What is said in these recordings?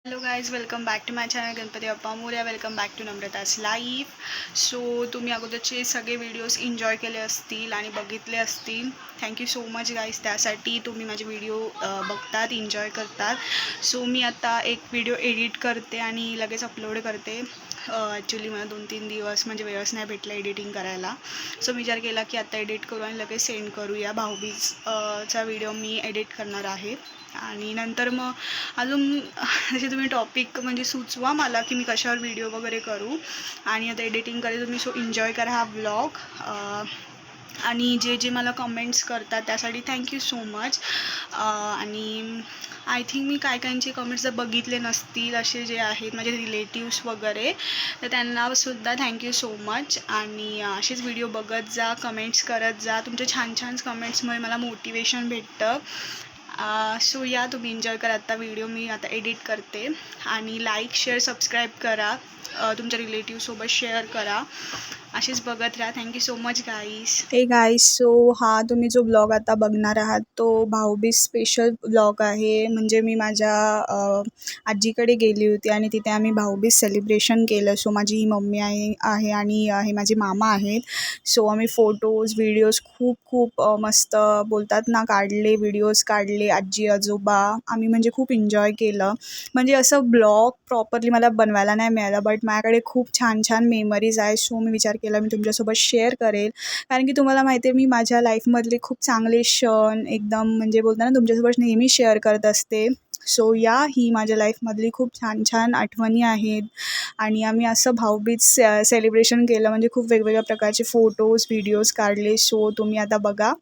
Hello guys, welcome back to my channel Ganpati Bappa Morya. Welcome back to Namrata's life. So तुम्ही अगोदरचे सगळे videos enjoy केले असतील आणि बघितले असतील. Thank you so much guys. त्यासाठी तुम्ही माझे व्हिडिओ बघतात, एन्जॉय करतात. सो मी आता एक व्हिडिओ एडिट करते आणि लगेच अपलोड करते. ॲक्च्युली मला 2-3 दिवस म्हणजे वेळच नाही भेटला एडिटिंग करायला. सो विचार केला की आता एडिट करू आणि लगेच सेंड करूया. भाऊबीज चा व्हिडिओ मी एडिट करणार आहे. आणि नंतर मग अजून जसे तुम्ही टॉपिक म्हणजे सुचवा मला की मी कशावर व्हिडिओ वगैरे करू. आणि आता एडिटिंग करायचं तुम्ही. सो एन्जॉय करा हा व्लॉग. आणि जे जे मला कमेंट्स करतात त्यासाठी थँक्यू सो मच. आणि आय थिंक मी काय काहींचे कमेंट्स जर बघितले नसतील असे जे आहेत माझे रिलेटिव्स वगैरे, तर त्यांनासुद्धा थँक्यू सो मच. आणि असेच व्हिडिओ बघत जा, कमेंट्स करत जा. तुमच्या छान छान कमेंट्समुळे मला मोटिवेशन भेटतं. सो या तुम्ही एन्जॉय करा आता व्हिडिओ. मी आता एडिट करते. आणि लाईक, शेअर, सबस्क्राईब करा. तुमच्या रिलेटिव्हसोबत शेअर करा. असेच बघत राहा. थँक्यू सो मच गाईस. हे गाईस, सो हा तुम्ही जो ब्लॉग आता बघणार आहात तो भाऊबीज स्पेशल ब्लॉग आहे. म्हणजे मी माझ्या आजीकडे गेली होती आणि तिथे आम्ही भाऊबीज सेलिब्रेशन केलं. सो माझी ही मम्मी आहे आणि हे माझे मामा आहेत. सो आम्ही फोटोज, व्हिडिओज खूप खूप मस्त बोलतात ना काढले, व्हिडिओज काढले. आजी आजोबा आम्ही म्हणजे खूप एन्जॉय केलं. म्हणजे असं ब्लॉग प्रॉपरली मला बनवायला नाही मिळालं, बट माझ्याकडे खूप छान छान मेमरीज आहे. सो मी विचार केला मी तुमच्यासोबत शेअर करेल. कारण की तुम्हाला माहिती आहे मी माझ्या लाईफमधले खूप चांगले क्षण एकदम म्हणजे बोलता ना तुमच्यासोबत नेहमी शेअर करत असते. सो ही माझ्या लाईफमधली खूप छान छान आठवणी आहेत. आणि आम्ही असं भाऊबीज सेलिब्रेशन केलं. म्हणजे खूप वेगवेगळ्या प्रकारचे फोटोज, व्हिडिओज काढले. सो तुम्ही आता बघा.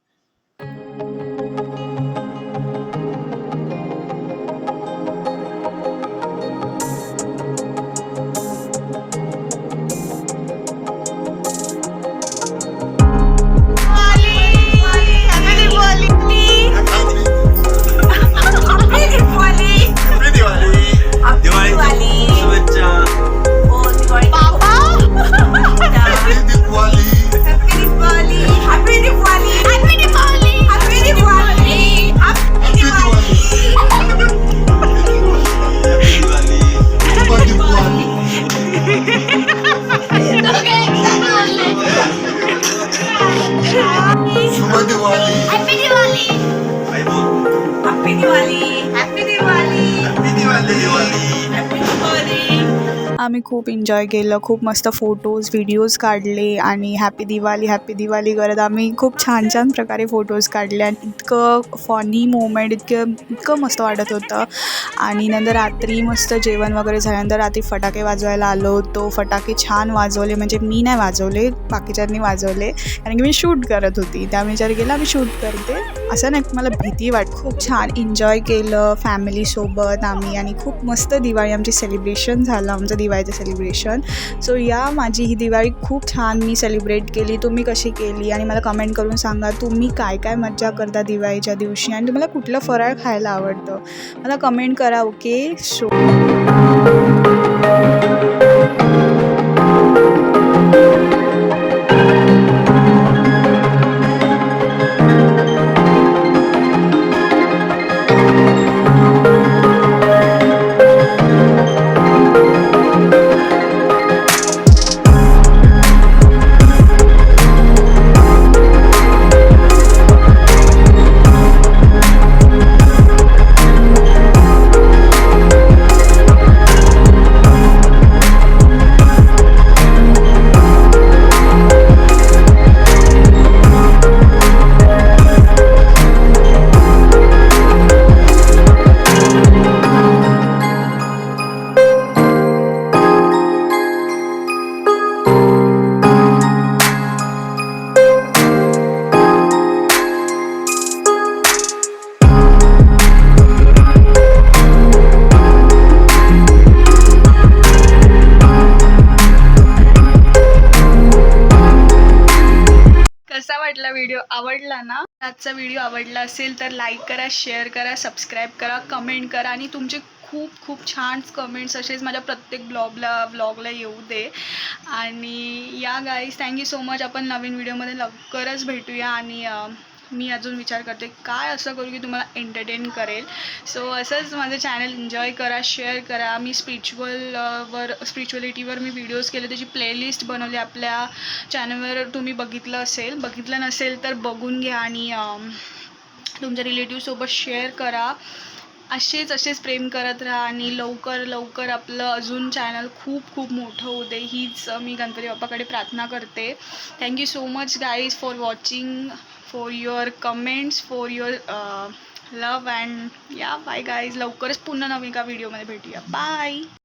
आम्ही खूप एन्जॉय केलं. खूप मस्त फोटोज, व्हिडिओज काढले आणि हॅपी दिवाळी, हॅपी दिवाळी करत आम्ही खूप छान छान प्रकारे फोटोज काढले. आणि इतकं फनी मोमेंट, इतकं मस्त वाटत होतं. आणि नंतर रात्री मस्त जेवण वगैरे झाल्यानंतर रात्री फटाके वाजवायला आलो होतो. फटाके छान वाजवले. म्हणजे मी नाही वाजवले, बाकीच्यांनी वाजवले, कारण की मी शूट करत होती. त्यामुळे विचार केला मी शूट करते. असं नाही मला भीती खूप छान एन्जॉय केलं फॅमिलीसोबत आम्ही. आणि खूप मस्त दिवाळी आमची सेलिब्रेशन झालं, आमचं दिवाळीचं सेलिब्रेशन. सो माझी ही दिवाळी खूप छान मी सेलिब्रेट केली. तुम्ही कशी केली आणि मला कमेंट करून सांगा तुम्ही काय काय मज्जा करता दिवाळीच्या दिवशी आणि तुम्हाला कुठलं फराळ खायला आवडतं मला कमेंट करा. ओके. सो कसा वाटला व्हिडिओ? आवडला ना? आजचा व्हिडिओ आवडला असेल तर लाईक करा, शेअर करा, सबस्क्राईब करा, कमेंट करा. आणि तुमचे खूप खूप छान कमेंट्स असेच माझ्या प्रत्येक व्लॉगला येऊ दे. आणि या गाईज, थँक्यू सो मच. आपण नवीन व्हिडिओमध्ये लवकरच भेटूया. आणि मी अजून विचार करते काय असं करू की तुम्हाला एंटरटेन करेल. सो असंच माझं चॅनल एन्जॉय करा, शेअर करा. मी स्पिरिच्युअलिटीवर मी व्हिडिओज केले, त्याची प्लेलिस्ट बनवली आपल्या चॅनलवर. तुम्ही बघितलं नसेल तर बघून घ्या आणि तुमच्या रिलेटिव्हसोबत शेअर करा. असेच प्रेम करत राहा आणि लवकर आपलं अजून चॅनल खूप मोठं होऊ दे, हीच मी गणपती बाप्पाकडे प्रार्थना करते. Thank you so much guys for watching, for your comments, for your love and या बाय गाईज. लवकरच पुन्हा नवीन एका व्हिडिओमध्ये भेटूया. बाय.